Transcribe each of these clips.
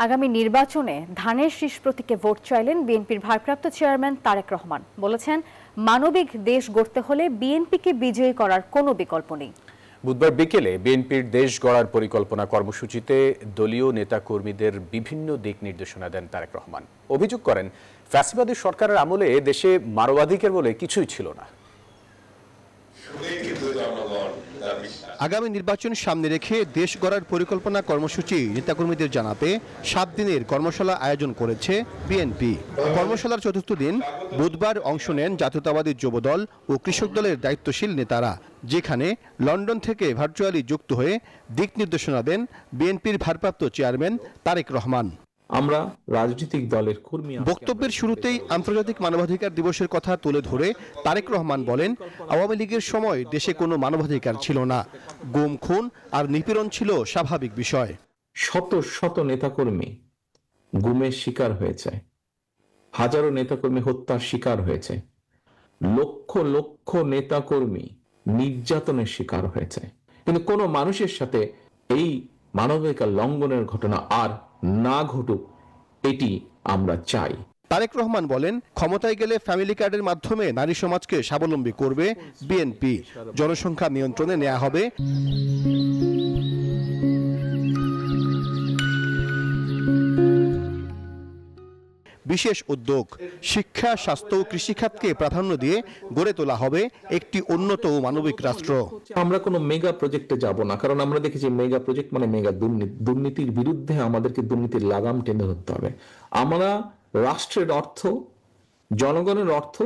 আগামী নির্বাচনে ধানের শীষ প্রতীকে ভোট চাইলেন বিএনপির ভারপ্রাপ্ত চেয়ারম্যান তারেক রহমান। বলেছেন, মানবিক দেশ গড়তে হলে বিএনপিকে বিজয়ী করার কোনো বিকল্প নেই। বুধবার বিকেলে বিএনপির দেশ গড়ার পরিকল্পনা কর্মসূচিতে দলীয় নেতাকর্মীদের বিভিন্ন দিক নির্দেশনা দেন তারেক রহমান। অভিযোগ করেন, ফ্যাসিবাদী সরকারের আমলে দেশে মানবাধিকার বলে কিছুই ছিল না। আগামী নির্বাচন সামনে রেখে দেশ গড়ার পরিকল্পনা কর্মসূচি নেতাকর্মীদের জানাতে 7 দিনের কর্মশালা আয়োজন করেছে বিএনপি। কর্মশালার চতুর্থ দিন বুধবার অংশ নেন জাতীয়তাবাদী যুবদল ও কৃষক দলের দায়িত্বশীল নেতারা, যেখানে লন্ডন থেকে ভার্চুয়ালি যুক্ত হয়ে দিক নির্দেশনা দেন বিএনপির ভারপ্রাপ্ত চেয়ারম্যান তারেক রহমান। আমরা রাজনৈতিক দলের কর্মী। বক্তব্যের শুরুতেই আন্তর্জাতিক মানবাধিকার দিবসের কথা তুলে ধরে তারেক রহমান বলেন, আওয়ামী লীগের সময় দেশে কোনো মানবাধিকার ছিল না, গুম খুন আর নিপীড়ন ছিল স্বাভাবিক বিষয়। শত শত নেতাকর্মী গুমের শিকার হয়েছে, হাজারো নেতাকর্মী হত্যার শিকার হয়েছে, লক্ষ লক্ষ নেতাকর্মী নির্যাতনের শিকার হয়েছে, কিন্তু কোনো মানুষের সাথে এই মানবাধিকার লঙ্ঘনের ঘটনা আর না ঘটুক, এটি আমরা চাই। তারেক রহমান বলেন, ক্ষমতায় গেলে ফ্যামিলি কার্ডের মাধ্যমে নারী সমাজকে স্বাবলম্বী করবে বিএনপি। জনসংখ্যা নিয়ন্ত্রণে নেওয়া হবে বিশেষ উদ্যোগ। শিক্ষা, স্বাস্থ্য ও কৃষিখাতকে প্রাধান্য দিয়ে গড়ে তোলা হবে একটি উন্নত ও মানবিক রাষ্ট্র। আমরা কোনো মেগা প্রজেক্টে যাব না, কারণ আমরা দেখেছি মেগা প্রজেক্ট মানে মেগা দুর্নীতি। দুর্নীতির বিরুদ্ধে আমাদেরকে দুর্নীতির লাগাম টেনে ধরতে হবে। আমরা রাষ্ট্রের অর্থ, জনগণের অর্থ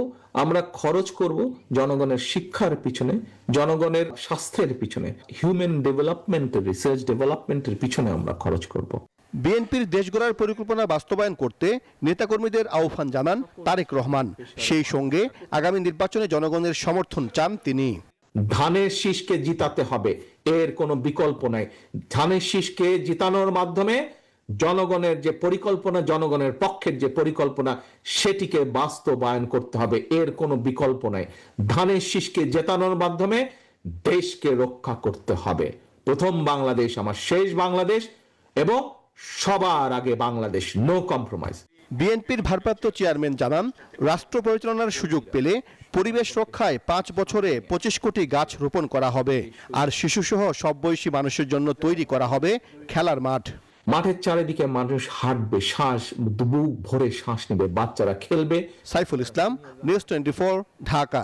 আমরা খরচ করব জনগণের শিক্ষার পিছনে, জনগণের স্বাস্থ্যের পিছনে, হিউম্যান ডেভেলপমেন্টের, রিসার্চ ডেভেলপমেন্টের পিছনে আমরা খরচ করব। বিএনপির দেশ গড়ার পরিকল্পনা বাস্তবায়ন করতে নেতাকর্মীদের আহ্বান জানান তারেক রহমান। সেই সঙ্গে আগামী নির্বাচনে জনগণের সমর্থন চান তিনি। ধানের শীষকে জিতাতে হবে, এর কোনো বিকল্প নাই। ধানের শীষকে জিতানোর মাধ্যমে জনগণের যে পরিকল্পনা, জনগণের পক্ষের যে পরিকল্পনা, সেটিকে বাস্তবায়ন করতে হবে, এর কোনো বিকল্প নাই। ধানের শীষকে জেতানোর মাধ্যমে দেশকে রক্ষা করতে হবে। প্রথম বাংলাদেশ আমার শেষ বাংলাদেশ, এবং সবার আগে বাংলাদেশ, নো কম্প্রোমাইজ। বিএনপির ভারপ্রাপ্ত চেয়ারম্যান জানান, রাষ্ট্র পরিচালনার সুযোগ পেলে পরিবেশ রক্ষায় 5 বছরে 25 কোটি গাছ রোপণ করা হবে, আর শিশুসহ সব বয়সী মানুষের জন্য তৈরি করা হবে খেলার মাঠ। মাঠের চারিদিকে মানুষ হাঁটবে, শ্বাস বুক ভরে শ্বাস নেবে, বাচ্চারা খেলবে। সাইফুল ইসলাম, নিউজ 24, ঢাকা।